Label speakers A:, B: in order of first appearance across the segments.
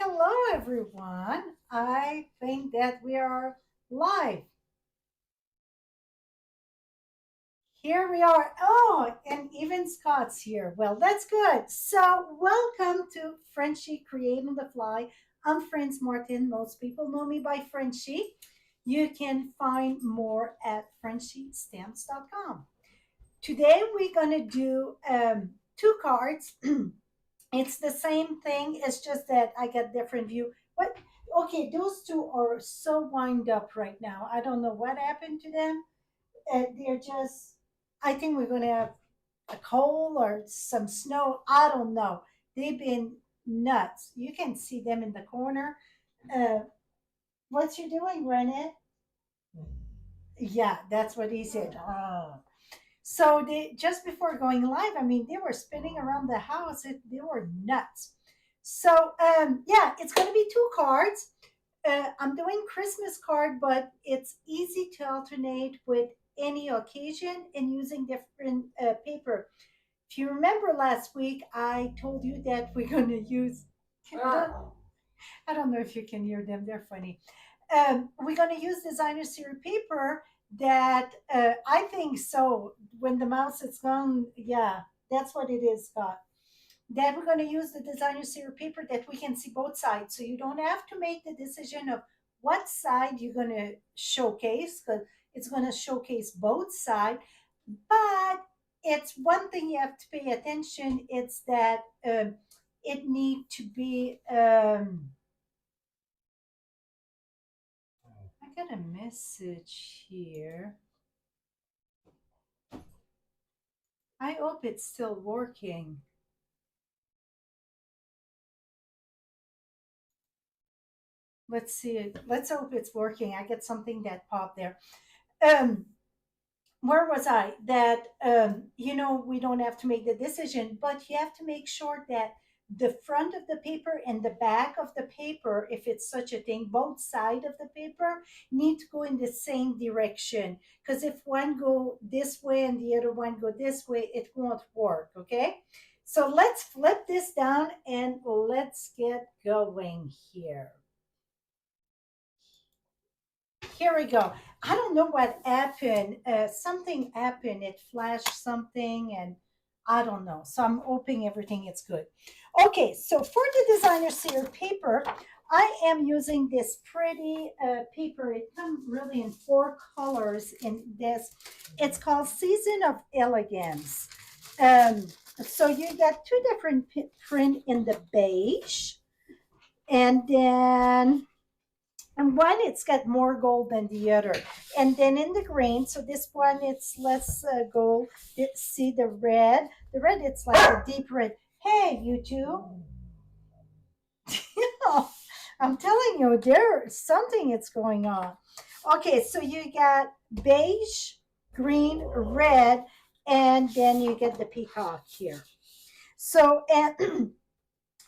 A: Hello, everyone. I think that we are live. Here we are. Oh, and even Scott's here. Well, that's good. So, welcome to Frenchie Create on the Fly. I'm Franz Martin. Most people know me by Frenchie. You can find more at frenchiestamps.com. Today, we're going to do two cards. It's the same thing. It's just that I get different view. What? Okay, those two are so wind up right now. I don't know what happened to them. They're just. I think we're going to have a cold or some snow. I don't know. They've been nuts. You can see them in the corner. Uh, what's you doing, Renee? Yeah, that's what he said. Oh. So they just before going live, I mean, they were spinning around the house. They were nuts. So yeah, it's going to be two cards. I'm doing Christmas card, but it's easy to alternate with any occasion and using different paper. If you remember last week, I told you that we're going to use. I don't know if you can hear them. They're funny. We're going to use designer series paper that I think so. When the mouse is gone, yeah, that's what it is, Scott. Then we're going to use the designer series paper that we can see both sides. So you don't have to make the decision of what side you're going to showcase because it's going to showcase both sides. But it's one thing you have to pay attention. It's that it need to be. I got a message here. I hope it's still working. Let's see. Let's hope it's working. I get something that popped there. Um, where was I? That we don't have to make the decision, but you have to make sure that the front of the paper and the back of the paper, if it's such a thing, both side of the paper need to go in the same direction. Because if one go this way and the other one go this way, it won't work. Okay. So let's flip this down and let's get going here. Here we go. I don't know what happened. Something happened. It flashed something, and I don't know. So I'm hoping everything is good. Okay, so for the designer series paper, I am using this pretty paper. It comes really in four colors in this. It's called Season of Elegance. Um, so you get two different print in the beige, and then and one it's got more gold than the other, and then in the green, so this one it's less gold. See the red it's like a deep red. Hey, you two. I'm telling you, there's something it's going on. Okay, so you got beige, green, red, and then you get the peacock here. So and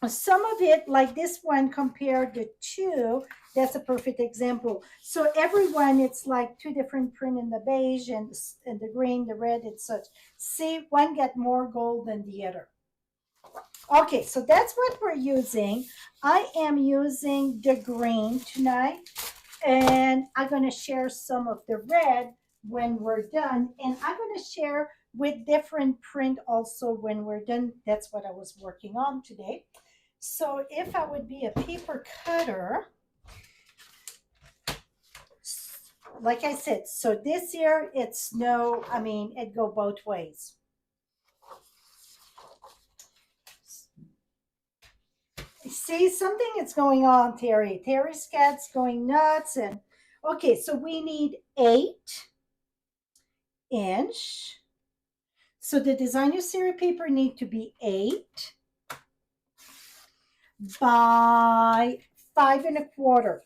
A: some of it, like this one compared to two, that's a perfect example. So everyone, it's like two different print in the beige and the green, the red, it's such. See, one get more gold than the other. Okay, so that's what we're using. I am using the green tonight, and I'm going to share some of the red when we're done, and I'm going to share with different print also when we're done. That's what I was working on today. So if I would be a paper cutter, like I said, so this year it's no, I mean, it go both ways. See, something is going on, Terry. Terry's cat's going nuts. And okay, so we need 8 inch. So the designer series paper need to be 8 by 5 1/4.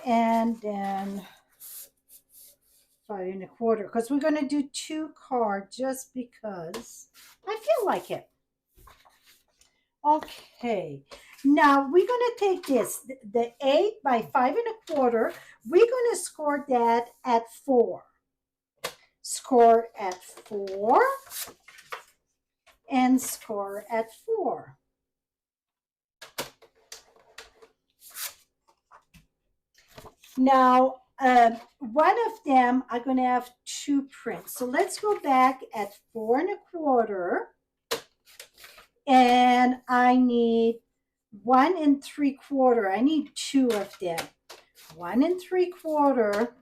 A: And then 5 1/4, because we're going to do two cards just because I feel like it. Okay, now we're going to take this, the 8 by 5 1/4. We're going to score that at 4. Score at 4. and score at 4. Now, one of them, I'm going to have 2 prints. So let's go back at 4 1/4. And I need 1 3/4. I need 2 of them. 1 3/4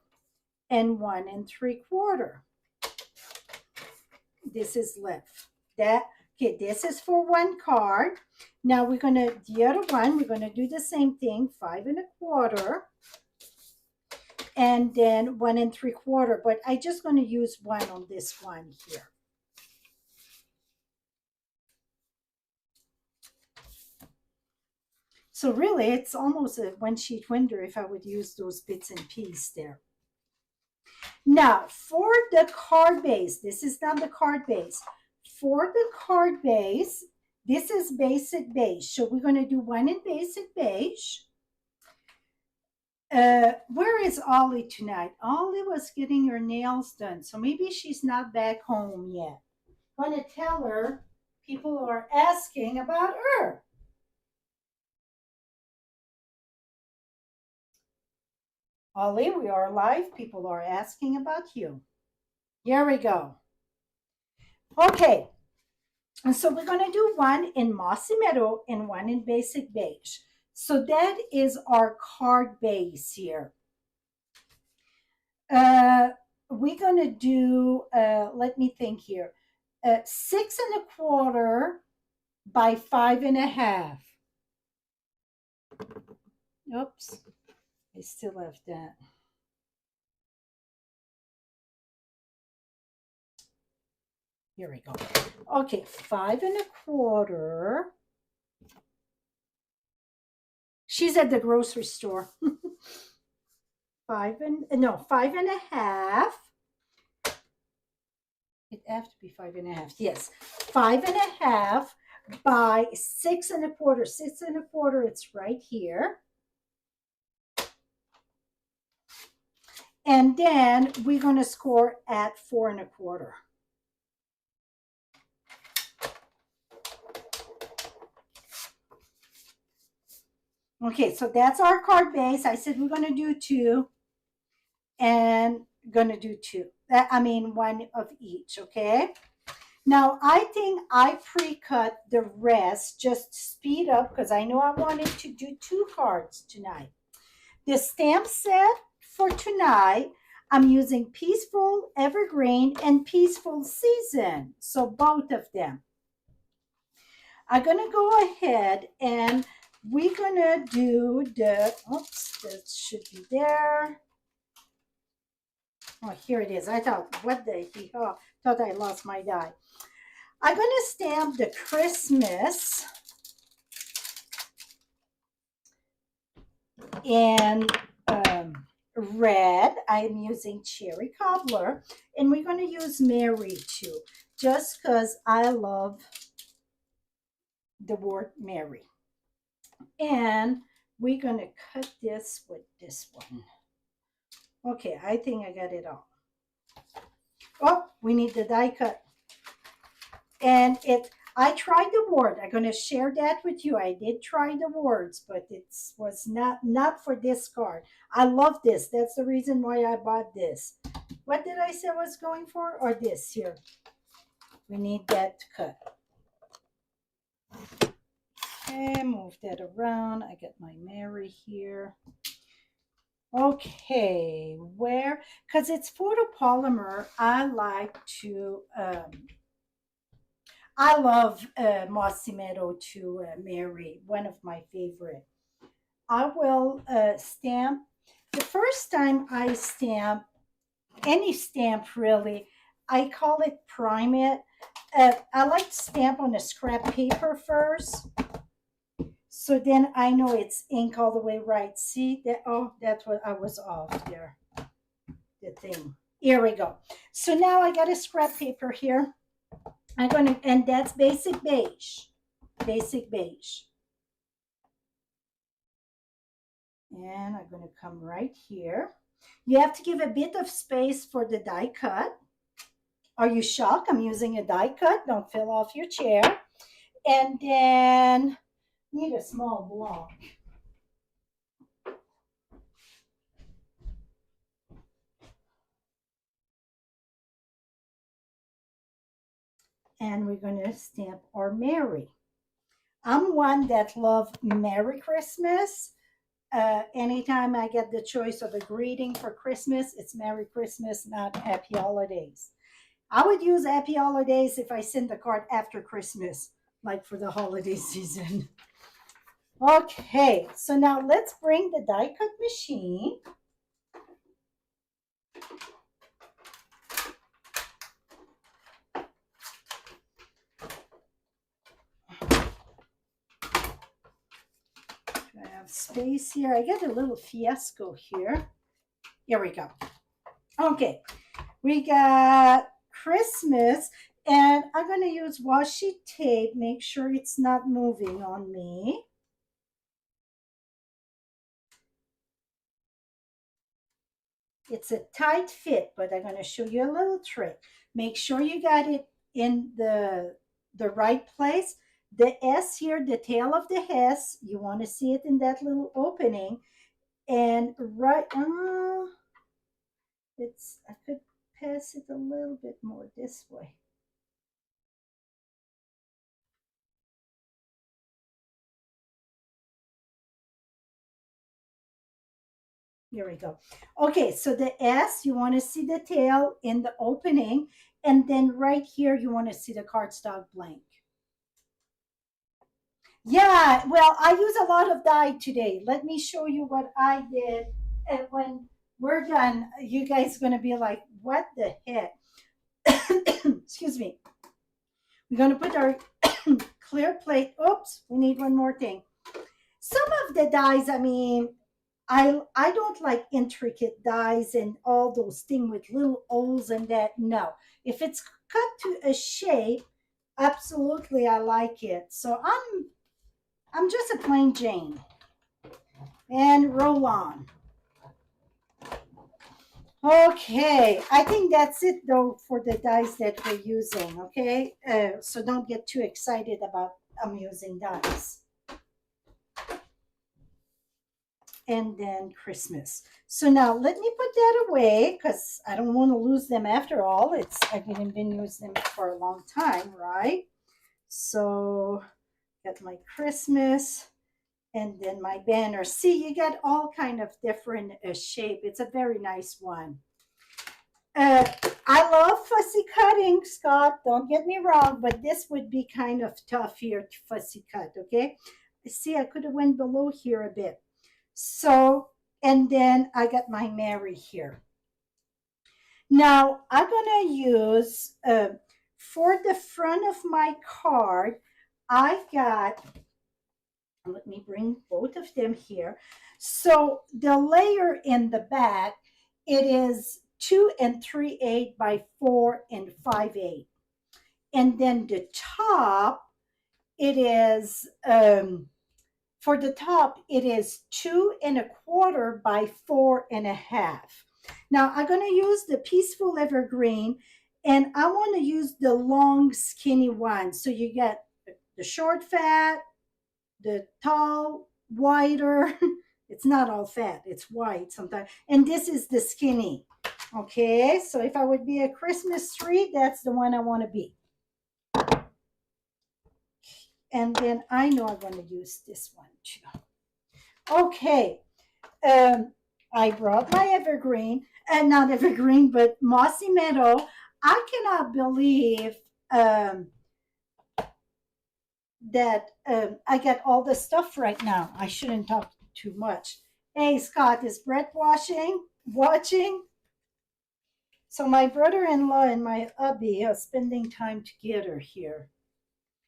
A: and 1 3/4. This is left. That okay, this is for 1 card. Now we're gonna the other one, we're gonna do the same thing, 5 1/4. And then 1 3/4, but I just gonna use 1 on this one here. So really, it's almost a one-sheet wonder if I would use those bits and pieces there. Now, for the card base, this is not the card base. For the card base, this is basic beige. So we're going to do 1 in basic beige. Where is Ollie tonight? Ollie was getting her nails done. So maybe she's not back home yet. I'm going to tell her people are asking about her. Ollie, we are live. People are asking about you. Here we go. Okay. And so we're going to do 1 in Mossy Meadow and 1 in Basic Beige. So that is our card base here. We're going to do, let me think here, 6 1/4 by 5 1/2. Oops, I still have that. Here we go. Okay, 5 1/4. She's at the grocery store. 5 1/2. It have to be 5 1/2. Yes, 5 1/2 by 6 1/4. 6 1/4. It's right here. And then we're going to score at 4 1/4. Okay, so that's our card base. I said we're going to do 2 and going to do 2. I mean, 1 of each, okay? Now, I think I pre-cut the rest just to speed up because I know I wanted to do 2 cards tonight. The stamp set for tonight, I'm using Peaceful Evergreen and Peaceful Season. So both of them. I'm going to go ahead and we're going to do the, oops, that should be there. Oh, here it is. I thought, what the hell? Thought I lost my die. I'm going to stamp the Christmas in red. I'm using Cherry Cobbler. And we're going to use Mary too, just because I love the word Mary. And we're going to cut this with this one. Okay, I think I got it all. Oh, we need the die cut. And I tried the word. I'm going to share that with you. I did try the words, but it was not for this card. I love this. That's the reason why I bought this. What did I say I was going for? Or this here. We need that cut. Okay, move that around. I got my Mary here. Okay, where? Because it's photopolymer, I like to, I love Mossy Meadow to Mary, one of my favorite. I will stamp. The first time I stamp any stamp, really, I call it prime it. I like to stamp on a scrap paper first. So then I know it's ink all the way right. See that? Oh, that's what I was off there. The thing. Here we go. So now I got a scrap paper here. I'm going to, and that's basic beige. Basic beige. And I'm going to come right here. You have to give a bit of space for the die cut. Are you shocked? I'm using a die cut. Don't fall off your chair. And then need a small block. And we're going to stamp our Mary. I'm one that love Merry Christmas. Anytime I get the choice of a greeting for Christmas, it's Merry Christmas, not Happy Holidays. I would use Happy Holidays if I send the card after Christmas, like for the holiday season. Okay, so now let's bring the die cut machine. I have space here. I got a little fiasco here. Here we go. Okay, we got Christmas, and I'm going to use washi tape. Make sure it's not moving on me. It's a tight fit, but I'm going to show you a little trick. Make sure you got it in the right place. The S here, the tail of the S, you want to see it in that little opening. And right, I could pass it a little bit more this way. Here we go. Okay, so the S, you want to see the tail in the opening, and then right here, you want to see the cardstock blank. Yeah, well, I use a lot of dye today. Let me show you what I did. And when we're done, you guys are going to be like, what the heck? Excuse me. We're going to put our clear plate. Oops, we need one more thing. Some of the dyes, I mean, I don't like intricate dyes and all those things with little holes and that. No. If it's cut to a shape, absolutely I like it. So I'm just a plain Jane. And roll on. Okay, I think that's it though for the dies that we're using, okay? So don't get too excited about I'm using dies. And then Christmas. So now let me put that away because I don't want to lose them after all. I've been using them for a long time, right? So got my Christmas and then my banner. See, you get all kind of different shape. It's a very nice one. Uh, I love fussy cutting, Scott. Don't get me wrong, but this would be kind of tough here to fussy cut, okay? See, I could have went below here a bit. So, and then I got my Mary here. Now, I'm going to use, for the front of my card, I got, let me bring both of them here. So the layer in the back, it is 2 3/8 by 4 5/8. And then the top, it is, for the top, it is 2 1/4 by 4 1/2. Now I'm going to use the Peaceful Evergreen, and I want to use the long skinny one. So you get the short fat, the tall, wider. It's not all fat, it's white sometimes. And this is the skinny. Okay, so if I would be a Christmas tree, that's the one I want to be. And then I know I'm going to use this one too. Okay, I brought my evergreen, and not evergreen, but mossy meadow. I cannot believe that I get all this stuff right now. I shouldn't talk too much. Hey, Scott, is Brett watching? So my brother-in-law and my hubby are spending time together here.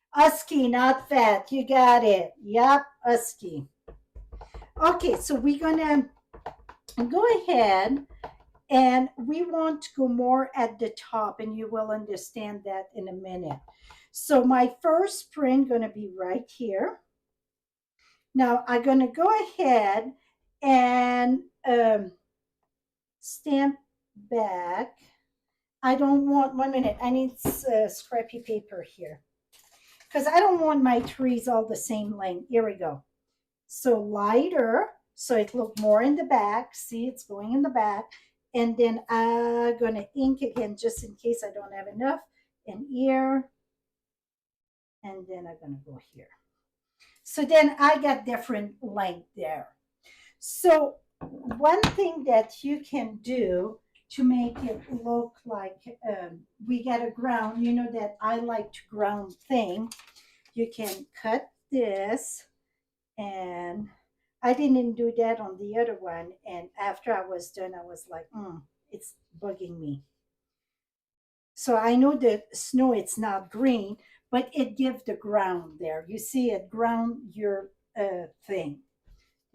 A: Husky, not fat. You got it. Yep, husky. Okay, so we're gonna go ahead and we want to go more at the top, and you will understand that in a minute. So my first print gonna be right here. Now I'm gonna go ahead and stamp back. I don't want, 1 minute, I need scrappy paper here. Because I don't want my trees all the same length. Here we go. So lighter, so it look more in the back. See, it's going in the back. And then I'm going to ink again just in case I don't have enough. And here. And then I'm going to go here. So then I got different length there. So one thing that you can do to make it look like we get a ground, you know that I like to ground thing. You can cut this, and I didn't do that on the other one. And after I was done, I was like, it's bugging me. So I know that snow, it's not green, but it gives the ground there. You see it ground your thing.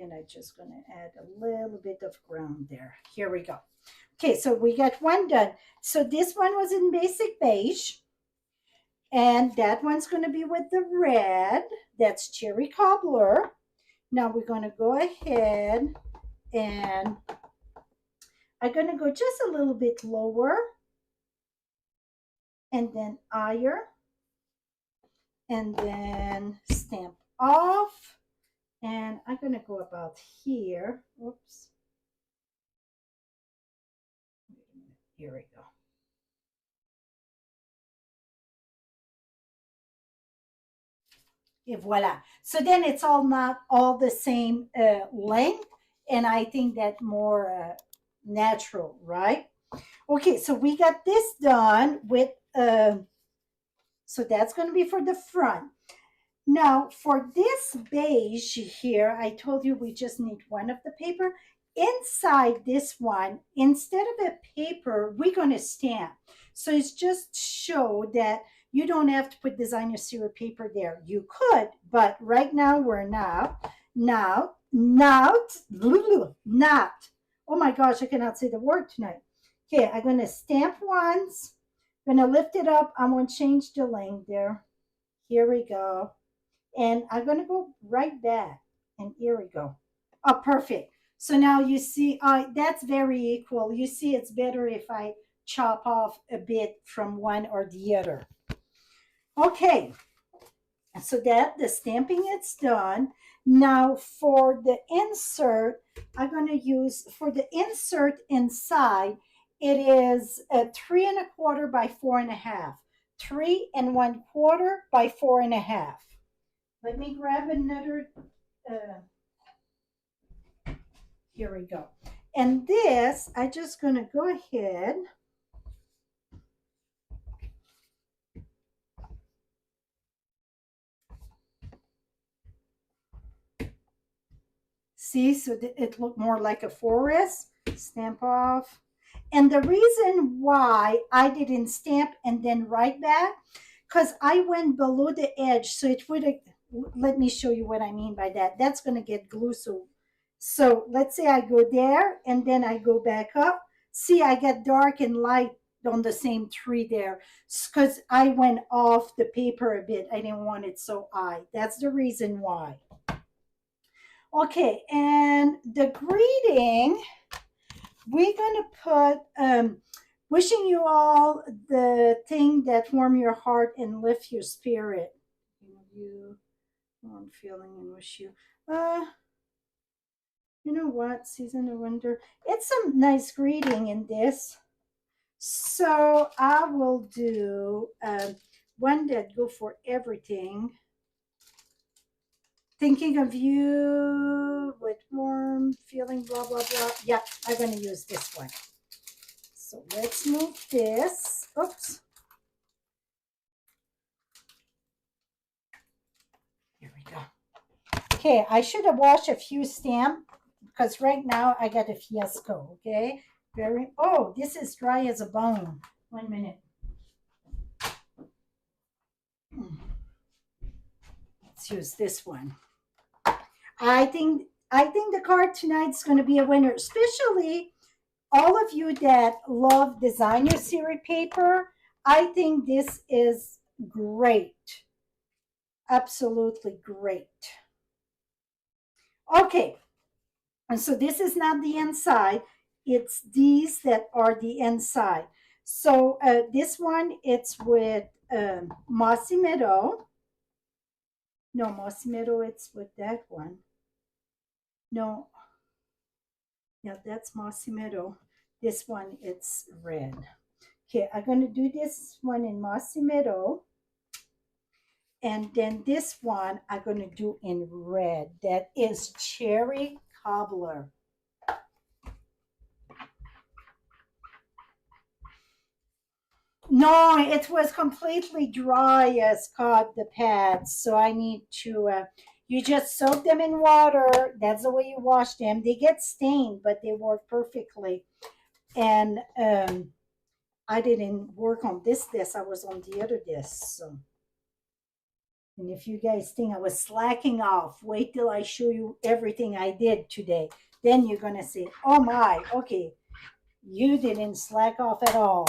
A: And I'm just going to add a little bit of ground there. Here we go. Okay, so we got one done. So this one was in basic beige. And that one's going to be with the red. That's cherry cobbler. Now we're going to go ahead and I'm going to go just a little bit lower and then higher and then stamp off. And I'm going to go about here. Oops. Here we go. And voila. So then it's all not all the same length. And I think that more natural, right? Okay, so we got this done with, so that's going to be for the front. Now, for this beige here, I told you we just need one of the paper. Inside this one, instead of a paper, we're going to stamp. So it's just show that you don't have to put designer serial paper there. You could, but right now we're not. Not. Oh my gosh, I cannot say the word tonight. Okay, I'm going to stamp once. I'm going to lift it up. I'm going to change the length there. Here we go. And I'm going to go right back. And here we go. Oh, perfect. So now you see, that's very equal. You see, it's better if I chop off a bit from one or the other. Okay. So that the stamping it's done. Now for the insert, I'm going to use, for the insert inside, it is a 3¼ by 4½. 3¼ by 4½. Let me grab another, here we go. And this, I'm just going to go ahead. See, so it looked more like a forest. Stamp off. And the reason why I didn't stamp and then write back, because I went below the edge, so it would have, let me show you what I mean by that. That's going to get glue. So let's say I go there and then I go back up. See, I get dark and light on the same tree there because I went off the paper a bit. I didn't want it so high. That's the reason why. Okay, and the greeting, we're going to put wishing you all the thing that warm your heart and lift your spirit. You, I'm feeling and wish you. You know what? Season of winter. It's some nice greeting in this. So I will do one that go for everything. Thinking of you with warm feeling, blah, blah, blah. Yeah, I'm going to use this one. So let's move this. Oops. Here we go. Okay, I should have washed a few stamps because right now I got a fiasco, okay? Oh, this is dry as a bone. 1 minute. Let's use this one. I think the card tonight is going to be a winner, especially all of you that love designer series paper. I think this is great. Absolutely great. Okay, and so this is not the inside. It's these that are the inside. So this one, it's with Mossy Meadow. No, Mossy Meadow, it's with that one. No, yeah, that's Mossy Meadow. This one, it's red. Okay, I'm going to do this one in Mossy Meadow. And then this one, I'm going to do in red. That is Cherry Cobbler. No, it was completely dry, Scott, the pads. So I need to, you just soak them in water. That's the way you wash them. They get stained, but they work perfectly. And I didn't work on this disc. I was on the other disc. So, and if you guys think I was slacking off, wait till I show you everything I did today. Then you're going to say, oh my, okay, you didn't slack off at all.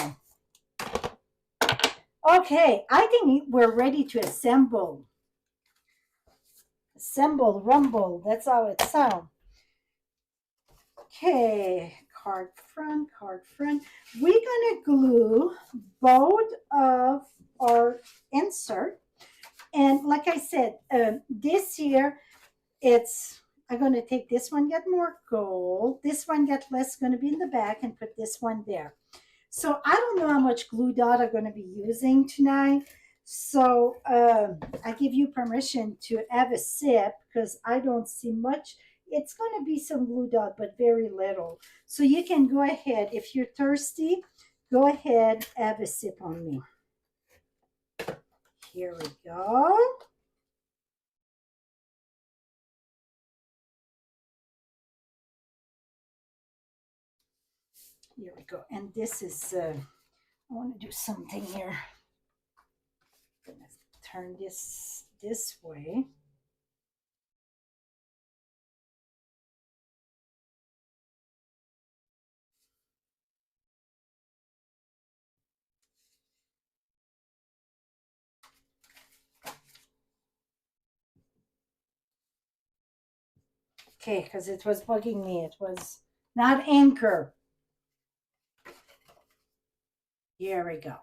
A: Okay, I think we're ready to assemble. Assemble, rumble, that's how it sounds. Okay, card front, card front. We're gonna glue both of our insert. And like I said, this here, it's, I'm gonna take this one, get more gold. This one get less, gonna be in the back, and put this one there. So I don't know how much glue dot I'm going to be using tonight. So I give you permission to have a sip because I don't see much. It's going to be some glue dot, but very little. So you can go ahead. If you're thirsty, go ahead, have a sip on me. Here we go. Here we go. And this is, I want to do something here. I'm going to turn this way. Okay, because it was bugging me. It was not anchor. Here we go.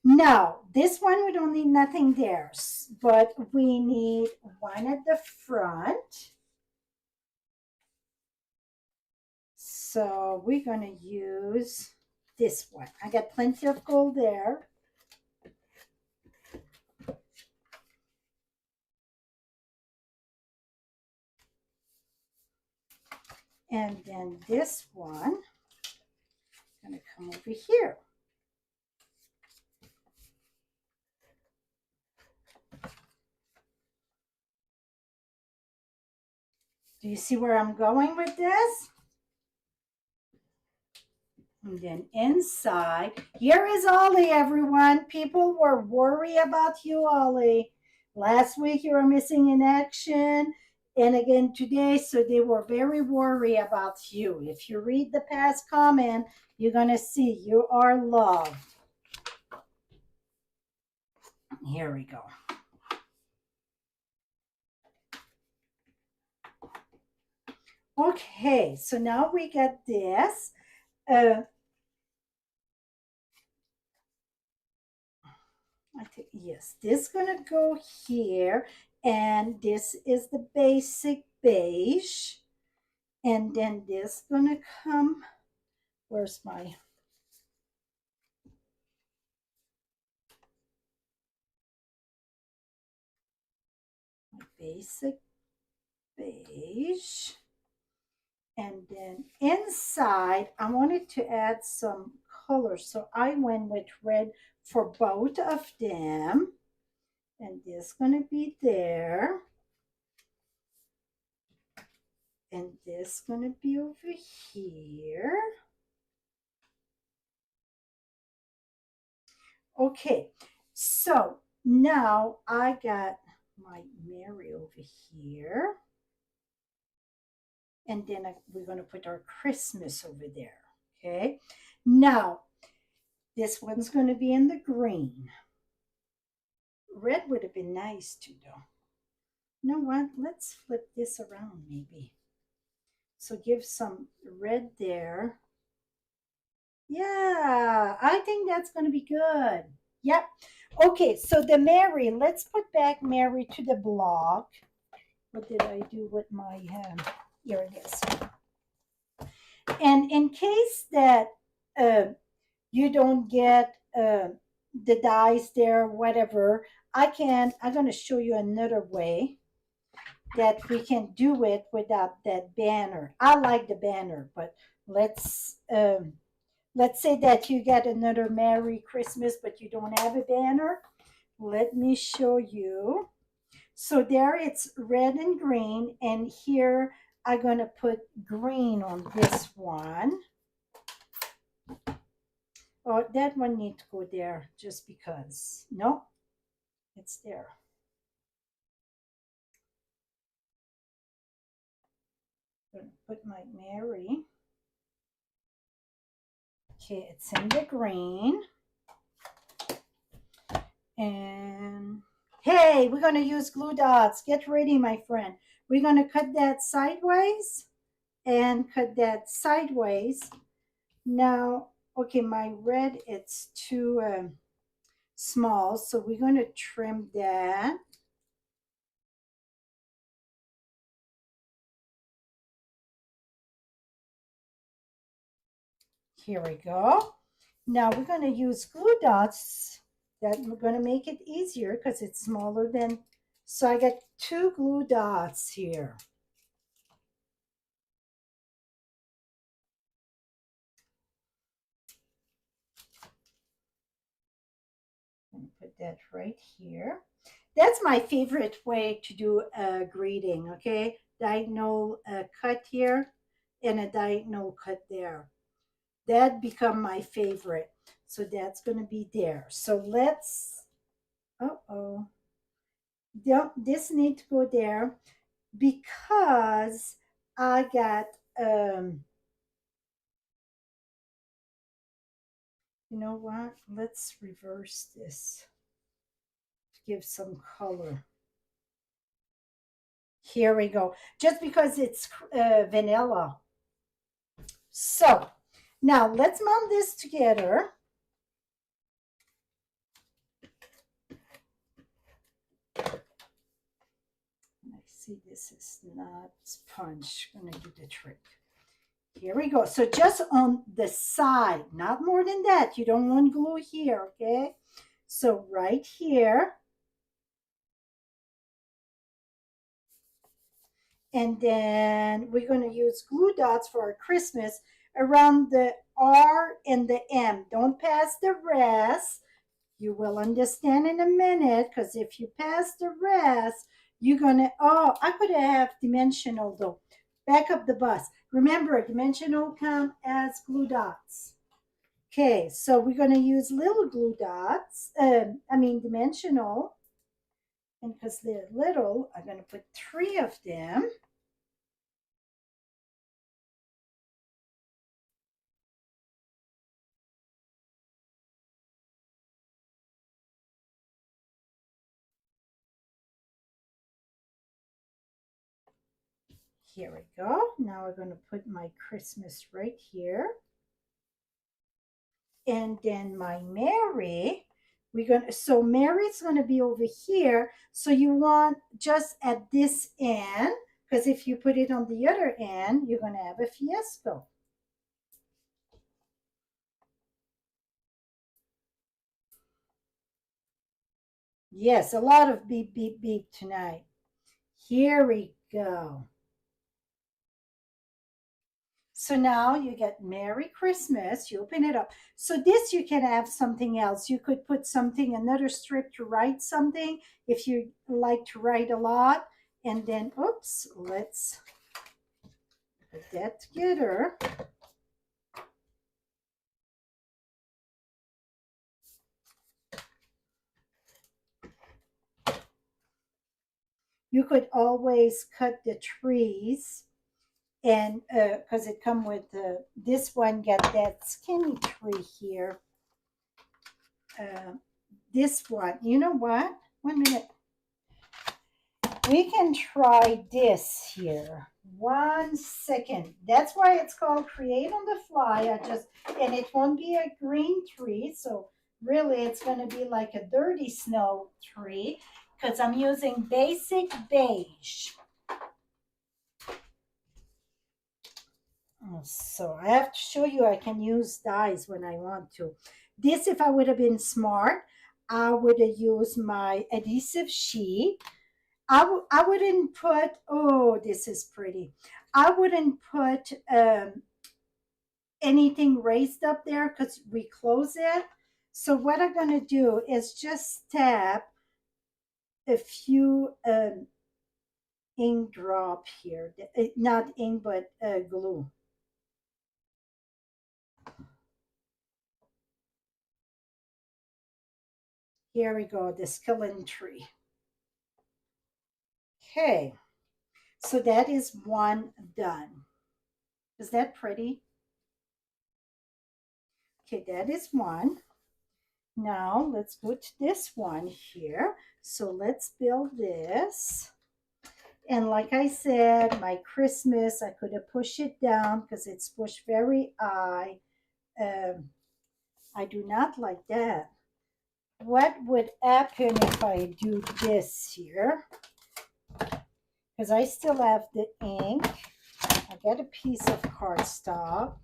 A: Now, this one we don't need nothing there, but we need one at the front. So we're going to use this one. I got plenty of gold there. And then this one, I'm going to come over here. Do you see where I'm going with this? And then inside, here is Ollie, everyone. People were worried about you, Ollie. Last week you were missing in action, and again today, so they were very worried about you. If you read the past comment, you're going to see you are loved. Here we go. Okay, so now we got this. I think, yes, this is gonna go here, and this is the basic beige, and then this gonna come, where's my basic beige, and then inside I wanted to add some color, so I went with red for both of them, and this gonna be there, and this gonna be over here. Okay, so now I got my Mary over here, and then we're going to put our Christmas over there. Okay, now this one's going to be in the green. Red would have been nice too, though. You know what? Let's flip this around maybe. So give some red there Yeah, I think that's going to be good. Yep. Okay, so the Mary, let's put back Mary to the block. What did I do with my here it is. And in case that uh, you don't get the dies there, whatever, I'm going to show you another way that we can do it without that banner. I like the banner, but let's say that you get another Merry Christmas, but you don't have a banner. Let me show you. So there it's red and green, and here I'm gonna put green on this one. Oh, that one needs to go there just because. No, it's there. I'm gonna put my Mary. Okay, it's in the green. And hey, we're gonna use glue dots. Get ready, my friend. We're gonna cut that sideways and cut that sideways. Now, okay, my red, it's too small, so we're going to trim that. Here we go. Now we're going to use glue dots. That we're going to make it easier because it's smaller than, so I got two glue dots here. And put that right here. That's my favorite way to do a greeting, okay? Diagonal cut here and a diagonal cut there. That become my favorite. So that's going to be there. So let's, uh-oh. This need to go there because I got, you know what? Let's reverse this to give some color. Here we go. Just because it's vanilla. So now let's mount this together. I see this is not sponge. I'm gonna do the trick. Here we go. So just on the side, not more than that. You don't want glue here, okay? So right here. And then we're going to use glue dots for our Christmas around the R and the M. Don't pass the rest. You will understand in a minute because if you pass the rest, you're going to, oh, I could have dimensional though. Back up the bus. Remember, dimensional count as glue dots. Okay, so we're going to use little glue dots, dimensional. And because they're little, I'm going to put 3 of them. Here we go. Now we're going to put my Christmas right here. And then my Mary, so Mary's going to be over here. So you want just at this end, because if you put it on the other end, you're going to have a fiasco. Yes, a lot of beep, beep, beep tonight. Here we go. So now you get Merry Christmas. You open it up. So this you can have something else. You could put something, another strip to write something if you like to write a lot. And then, oops, let's put that together. You could always cut the trees and because it come with this one got that skinny tree here. This one, you know what? 1 minute. we can try this here. 1 second. That's why it's called Create on the Fly. And it won't be a green tree. So really it's going to be like a dirty snow tree because I'm using basic beige. So I have to show you I can use dyes when I want to. This, if I would have been smart, I would have used my adhesive sheet. I wouldn't put, oh, this is pretty. I wouldn't put anything raised up there because we close it. So what I'm going to do is just tap a few ink drop here. Not ink, but glue. Here we go, the skeleton tree. Okay, so that is one done. Is that pretty? Okay, that is one. Now let's go to this one here. So let's build this. And like I said, my Christmas, I could have pushed it down because it's pushed very high. I do not like that. What would happen if I do this here? Because I still have the ink. I got a piece of cardstock.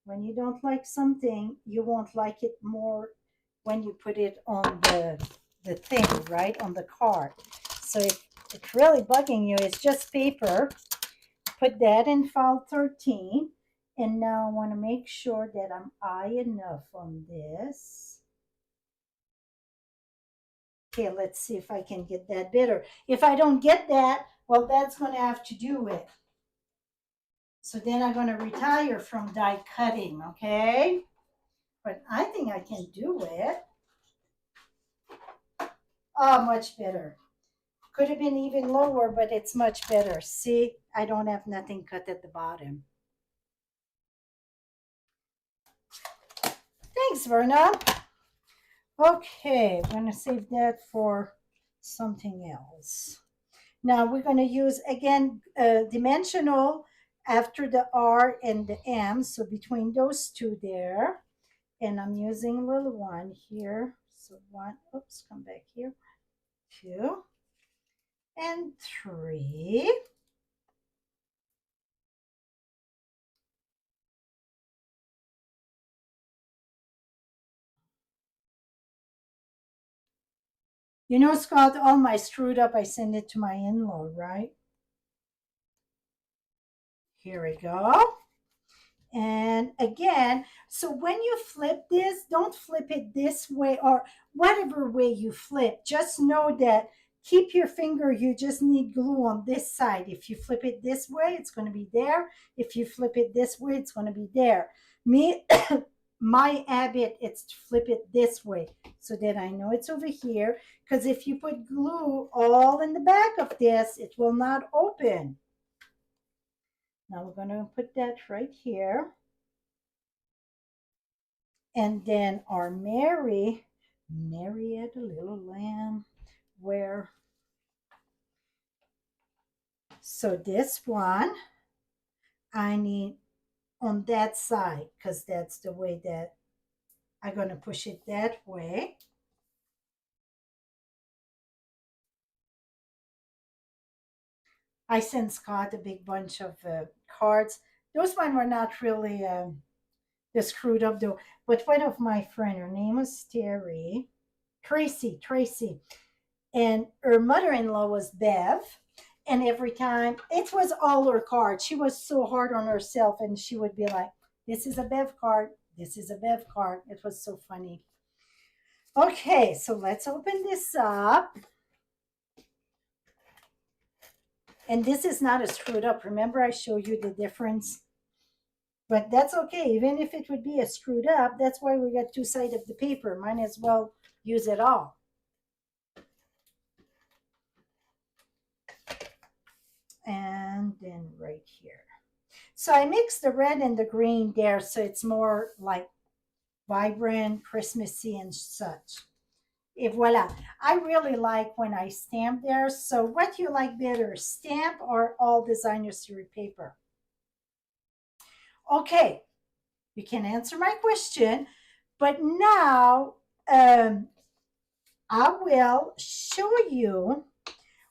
A: When you don't like something, you won't like it more when you put it on the thing, right? On the card. So if it's really bugging you, it's just paper. Put that in file 13. And now I want to make sure that I'm high enough on this. Okay, let's see if I can get that better. If I don't get that, well, that's going to have to do it. So then I'm going to retire from die cutting, okay? But I think I can do it. Oh, much better. Could have been even lower, but it's much better. See, I don't have nothing cut at the bottom. Thanks, Verna. Okay, I'm going to save that for something else. Now we're going to use, again, dimensional after the R and the M. So between those two there. And I'm using a little one here. So one, oops, come back here. 2 and 3. You know, Scott, all my screwed up, I send it to my in-law, right? Here we go. And again, so when you flip this, don't flip it this way or whatever way you flip. Just know that keep your finger, you just need glue on this side. If you flip it this way, it's going to be there. If you flip it this way, it's going to be there. Me, my habit is to flip it this way so that I know it's over here. Because if you put glue all in the back of this, it will not open. Now we're going to put that right here. And then our Mary had a little lamb where, so this one, I need on that side because that's the way that I'm going to push it that way. I sent Scott a big bunch of cards. Those one were not really the screwed up though. But one of my friend, her name was Tracy, and her mother-in-law was Bev. And every time it was all her cards, she was so hard on herself, and she would be like, "This is a Bev card. This is a Bev card." It was so funny. Okay, so let's open this up. And this is not a screwed up. Remember, I showed you the difference. But that's okay. Even if it would be a screwed up, that's why we got two sides of the paper. Might as well use it all. And then right here. So I mixed the red and the green there so it's more like vibrant, Christmassy and such. Et voila. I really like when I stamp there. So what you like better, stamp or all designer series paper? Okay, you can answer my question, but now um, I will show you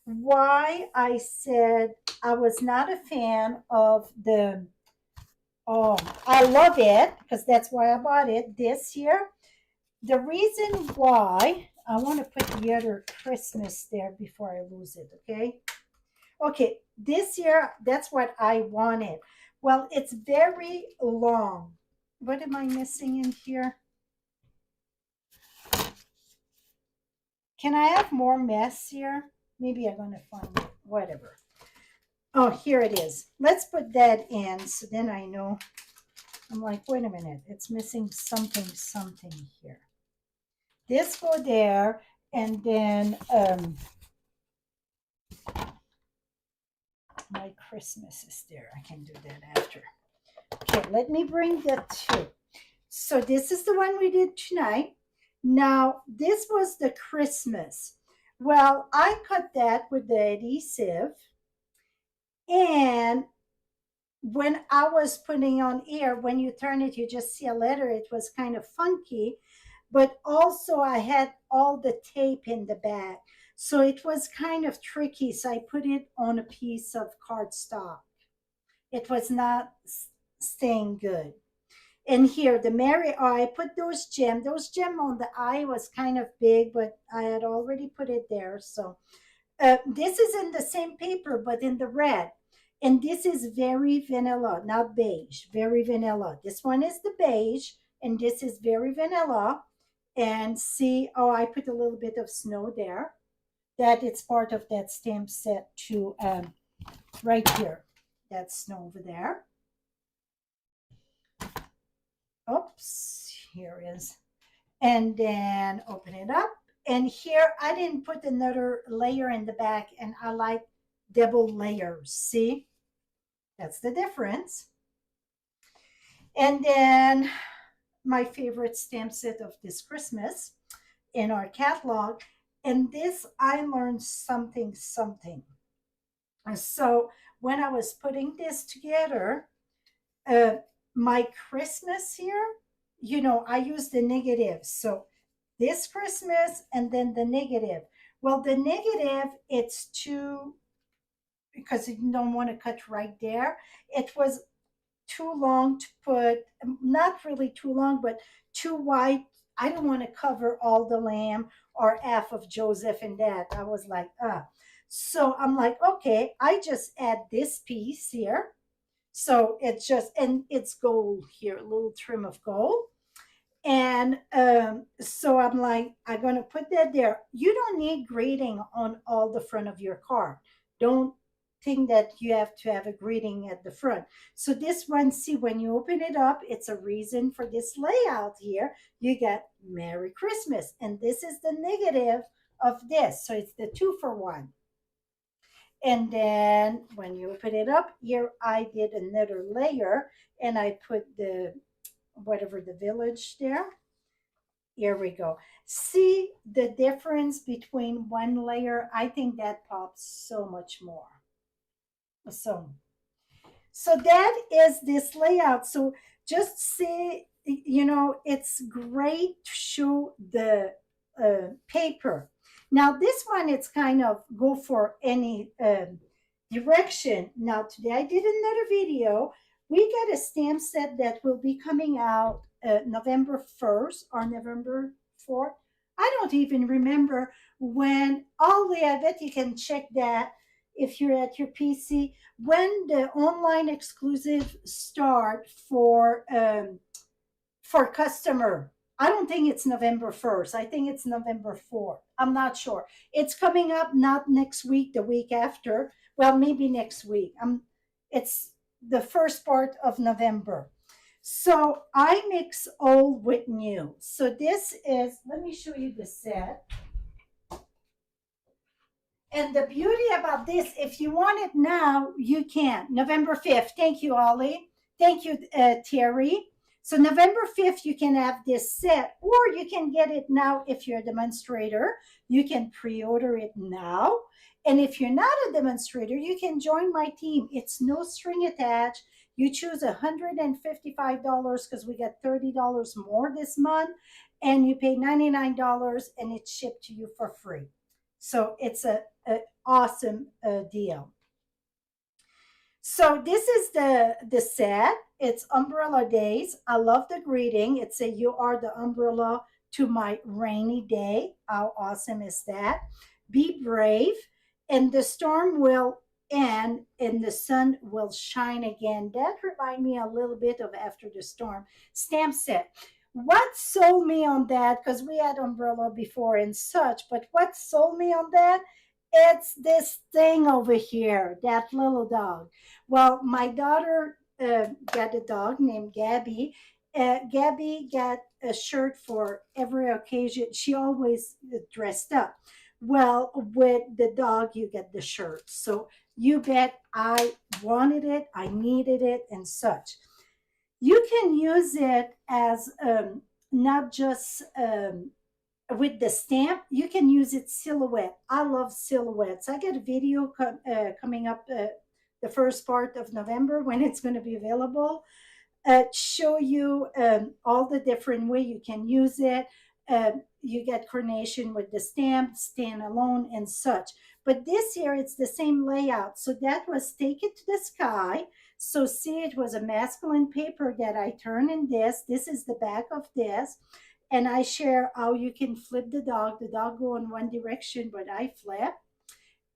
A: why I said I was not a fan of the. Oh, I love it because that's why I bought it this year. The reason why I want to put the other Christmas there before I lose it, okay? Okay, this year that's what I wanted. Well, it's very long. What am I missing in here? Can I have more mess here? Maybe I'm going to find it. Whatever. Oh, here it is. Let's put that in so then I know. I'm like, wait a minute. It's missing something here. This go there, and then my Christmas is there. I can do that after. Okay, let me bring that too. So this is the one we did tonight. Now, this was the Christmas. Well, I cut that with the adhesive, and when I was putting on here, when you turn it, you just see a letter. It was kind of funky, but also I had all the tape in the back. So it was kind of tricky. So I put it on a piece of cardstock. It was not staying good. And here, the Mary, oh, I put those gem. Those gem on the eye was kind of big, but I had already put it there. So this is in the same paper, but in the red. And this is very vanilla, not beige, very vanilla. This one is the beige, and this is very vanilla. And see, oh, I put a little bit of snow there. That it's part of that stamp set to right here. That snow over there. Oops, here is. And then open it up. And here I didn't put another layer in the back, and I like double layers. See, that's the difference. And then my favorite stamp set of this Christmas in our catalog. And this, I learned something. So when I was putting this together, uh, my Christmas here, I use the negative. So this Christmas and then the negative. Well, the negative, it's too, because you don't want to cut right there. It was too long to put, not really too long, but too wide. I don't want to cover all the lamb or half of Joseph and that. I was like, So I'm like, okay, I just add this piece here. So it's just, and it's gold here, a little trim of gold. And so I'm like, I'm going to put that there. You don't need grading on all the front of your card. Don't think that you have to have a grading at the front. So this one, see, when you open it up, it's a reason for this layout here. You get Merry Christmas. And this is the negative of this. So it's the 2-for-1. And then when you open it up, here I did another layer, and I put the whatever the village there. Here we go. See the difference between one layer? I think that pops so much more. So, so that is this layout. So just see, it's great to show the paper. Now this one, it's kind of go for any direction. Now today I did another video. We got a stamp set that will be coming out November 1st or November 4th. I don't even remember when. Only I bet you can check that if you're at your PC when the online exclusive start for customer. I don't think it's November 1st. I think it's November 4th. I'm not sure. It's coming up not next week, the week after. Well, maybe next week. It's the first part of November. So I mix old with new. So this is, let me show you the set. And the beauty about this, if you want it now, you can. November 5th. Thank you, Ollie. Thank you, Terry. So November 5th, you can have this set, or you can get it now if you're a demonstrator. You can pre-order it now. And if you're not a demonstrator, you can join my team. It's no string attached. You choose $155 because we got $30 more this month, and you pay $99 and it's shipped to you for free. So it's a awesome deal. So this is the set. It's Umbrella Days. I love the greeting. It's a "You are the umbrella to my rainy day." How awesome is that? Be brave, and the storm will end, and the sun will shine again. That remind me a little bit of After the Storm stamp set. What sold me on that? Because we had umbrella before and such, but what sold me on that? It's this thing over here, that little dog. Well, my daughter got a dog named Gabby. Gabby got a shirt for every occasion. She always dressed up. Well, with the dog, you get the shirt. So you bet I wanted it, I needed it, and such. You can use it as not just with the stamp, you can use it silhouette. I love silhouettes. I got a video coming up the first part of November when it's going to be available, show you all the different way you can use it. You get coordination with the stamp, stand alone, and such. But this here, it's the same layout. So that was Take It to the Sky. So see, it was a masculine paper that I turn in this. This is the back of this. And I share how you can flip the dog. The dog go in one direction, but I flip.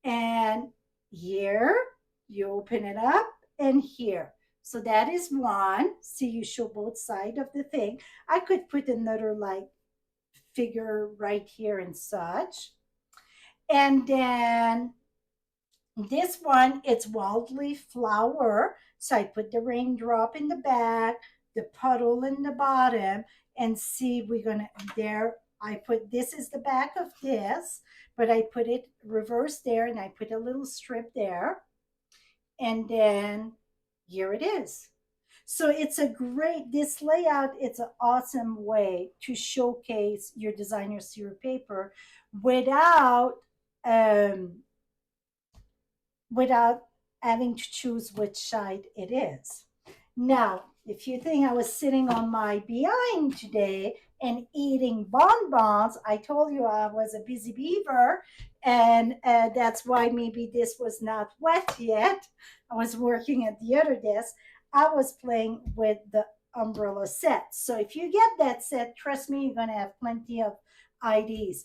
A: And here, you open it up, and here. So that is one. See, you show both sides of the thing. I could put another like figure right here and such. And then this one, it's wildly flower. So I put the raindrop in the back, the puddle in the bottom, and see, we're gonna there. I put this is the back of this, but I put it reverse there, and I put a little strip there, and then here it is. So it's a great, this layout, it's an awesome way to showcase your designer serial paper without um, without having to choose which side it is. Now, if you think I was sitting on my behind today and eating bonbons, I told you I was a busy beaver, and that's why maybe this was not wet yet. I was working at the other desk. I was playing with the umbrella set. So if you get that set, trust me, you're going to have plenty of IDs.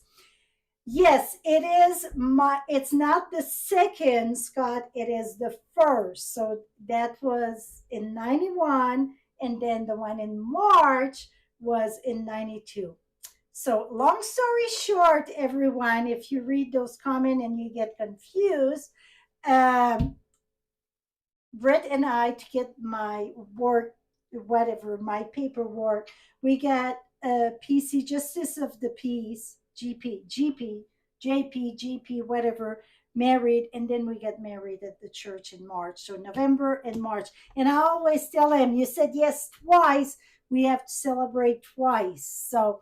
A: Yes, it is my, it's not the second, Scott, it is the first. So that was in 91, and then the one in March was in 92. So long story short, everyone, if you read those comments and you get confused, um, Brett and I, to get my work, whatever, my paperwork, we got a PC, Justice of the Peace, GP, whatever, married. And then we got married at the church in March. So November and March. And I always tell him, you said yes twice. We have to celebrate twice. So,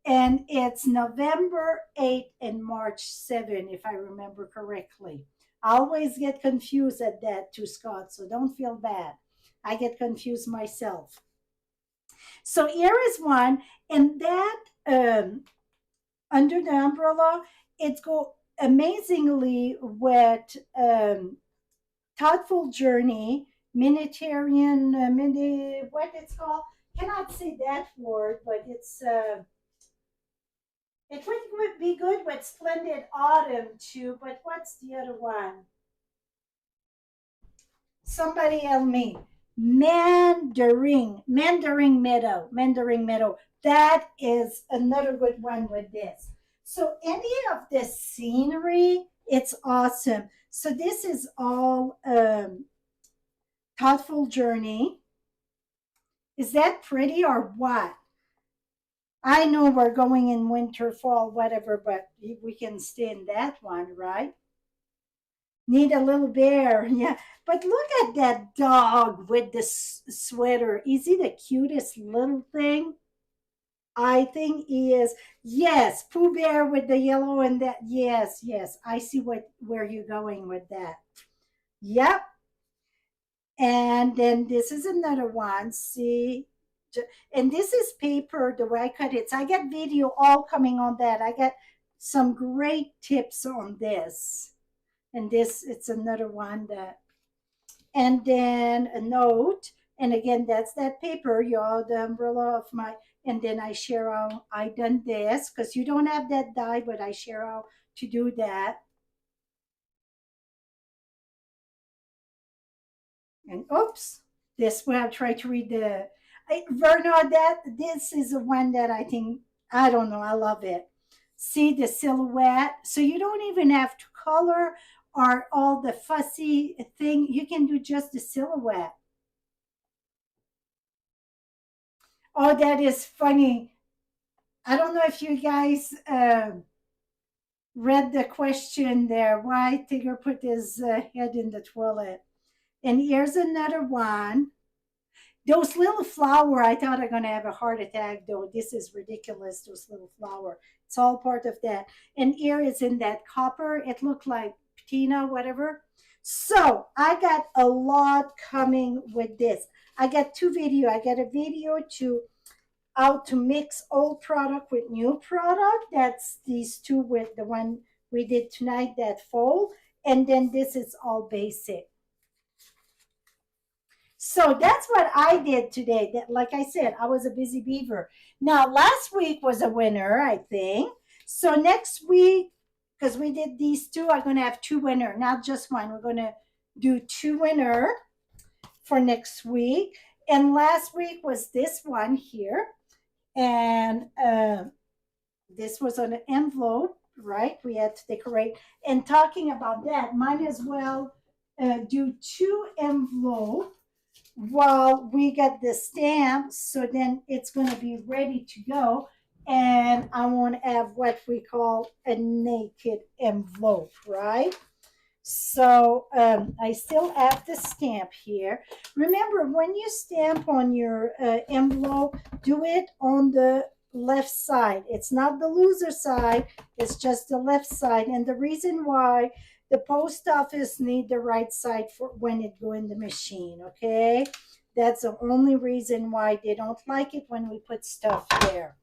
A: and it's November 8th and March 7th, if I remember correctly. I always get confused at that too, Scott, so don't feel bad. I get confused myself. So here is one, and that under the umbrella, it go amazingly with thoughtful journey, minitarian, mini, what it's called. Cannot say that word, but it's it would be good with Splendid Autumn too. But what's the other one? Somebody help me. Mandarin Meadow. That is another good one with this. So any of this scenery, it's awesome. So this is all thoughtful journey. Is that pretty or what? I know we're going in winter, fall, whatever, but we can stay in that one, right? Need a little bear. Yeah. But look at that dog with the sweater. Is he the cutest little thing? I think he is. Yes, Pooh Bear with the yellow and that. Yes, yes. I see what where you're going with that. Yep. And then this is another one. See, and this is paper the way I cut it. So I got video all coming on that. I got some great tips on this. And this, it's another one that, and then a note. And again, that's that paper, y'all, the umbrella of my, and then I share how I done this because you don't have that die, but I share how to do that. And oops, this one I try to read the Verna. That this is the one that I think I don't know. I love it. See the silhouette, so you don't even have to color or all the fussy thing. You can do just the silhouette. Oh, that is funny. I don't know if you guys read the question there. Why Tigger put his head in the toilet? And here's another one. Those little flower, I thought I'm gonna have a heart attack though. This is ridiculous, those little flower. It's all part of that. And here is in that copper. It looked like patina, whatever. So I got a lot coming with this. I got two video. I got a video to how to mix old product with new product. That's these two with the one we did tonight, that fold. And then this is all basic. So that's what I did today. That, like I said, I was a busy beaver. Now, last week was a winner, I think. So next week, because we did these two, I'm going to have two winner, not just one. We're going to do two winner for next week. And last week was this one here. And this was an envelope, right? We had to decorate. And talking about that, might as well do two envelope while we get the stamps, so then it's going to be ready to go, and I won't have what we call a naked envelope, right? So I still have the stamp here. Remember, when you stamp on your envelope, do it on the left side. It's not the loser side, it's just the left side. And the reason why, the post office need the right side for when it go in the machine, okay? That's the only reason why they don't like it when we put stuff there.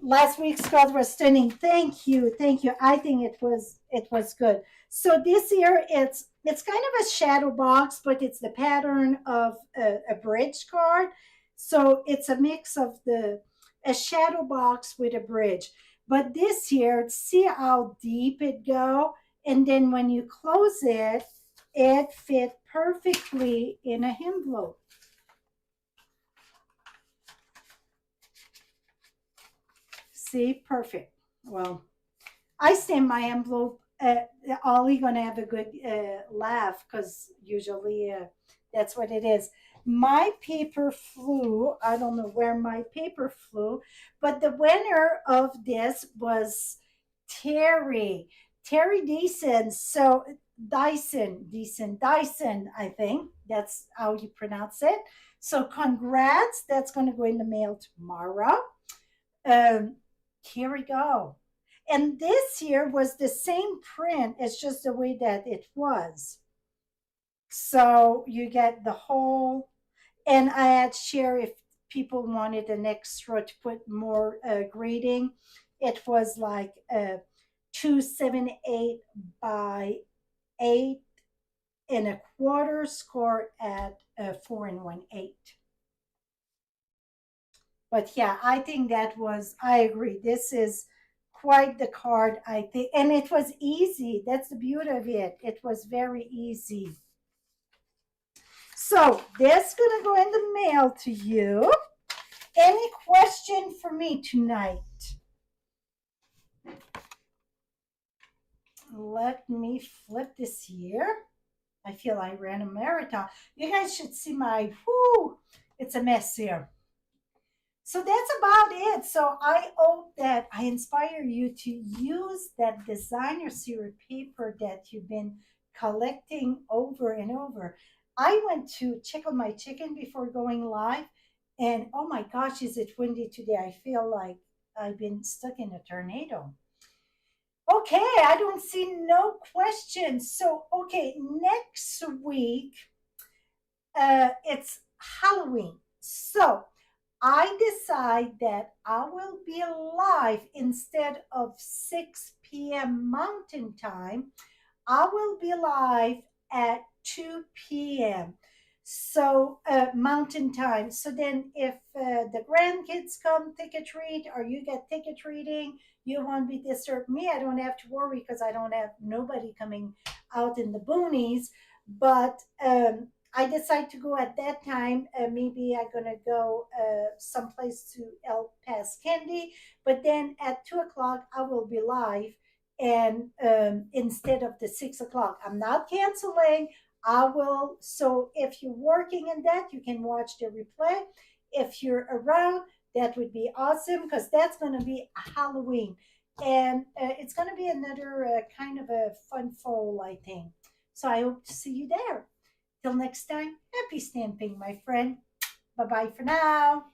A: Last week's cards were stunning. Thank you, thank you. I think it was good. So this year it's kind of a shadow box, but it's the pattern of a bridge card. So it's a mix of the a shadow box with a bridge. But this year, see how deep it go, and then when you close it, it fit perfectly in a envelope. See, perfect. Well, I stamp my envelope. Ollie gonna have a good laugh because usually that's what it is. My paper flew. I don't know where my paper flew, but the winner of this was Terry. Terry Dyson. So Dyson. I think that's how you pronounce it. So congrats. That's gonna go in the mail tomorrow. Um, Here we go. And this here was the same print, it's just the way that it was. So you get the whole, and I had share if people wanted an extra to put more grading. It was like 278 by 8 1/4, score at 4 1/8. But yeah, I think that was, I agree. This is quite the card, I think. And it was easy. That's the beauty of it. It was very easy. So this is going to go in the mail to you. Any question for me tonight? Let me flip this here. I feel I ran a marathon. You guys should see my, whoo, it's a mess here. So that's about it. So I hope that I inspire you to use that designer series paper that you've been collecting over and over. I went to check on my chicken before going live, and oh my gosh, is it windy today? I feel like I've been stuck in a tornado. Okay, I don't see no questions. So, okay, next week it's Halloween. So I decide that I will be live instead of 6 p.m. Mountain Time. I will be live at 2 p.m. So, Mountain Time. So then, if the grandkids come trick or treat, or you get trick or treating, you won't be disturbed. Me, I don't have to worry because I don't have nobody coming out in the boonies. But I decide to go at that time. Maybe I'm gonna go someplace to El Pass Candy. But then at 2 o'clock, I will be live, and instead of the 6 o'clock, I'm not canceling. I will. So if you're working in that, you can watch the replay. If you're around, that would be awesome because that's going to be a Halloween, and it's going to be another kind of a fun fall, I think. So I hope to see you there. Till next time, happy stamping, my friend. Bye bye for now.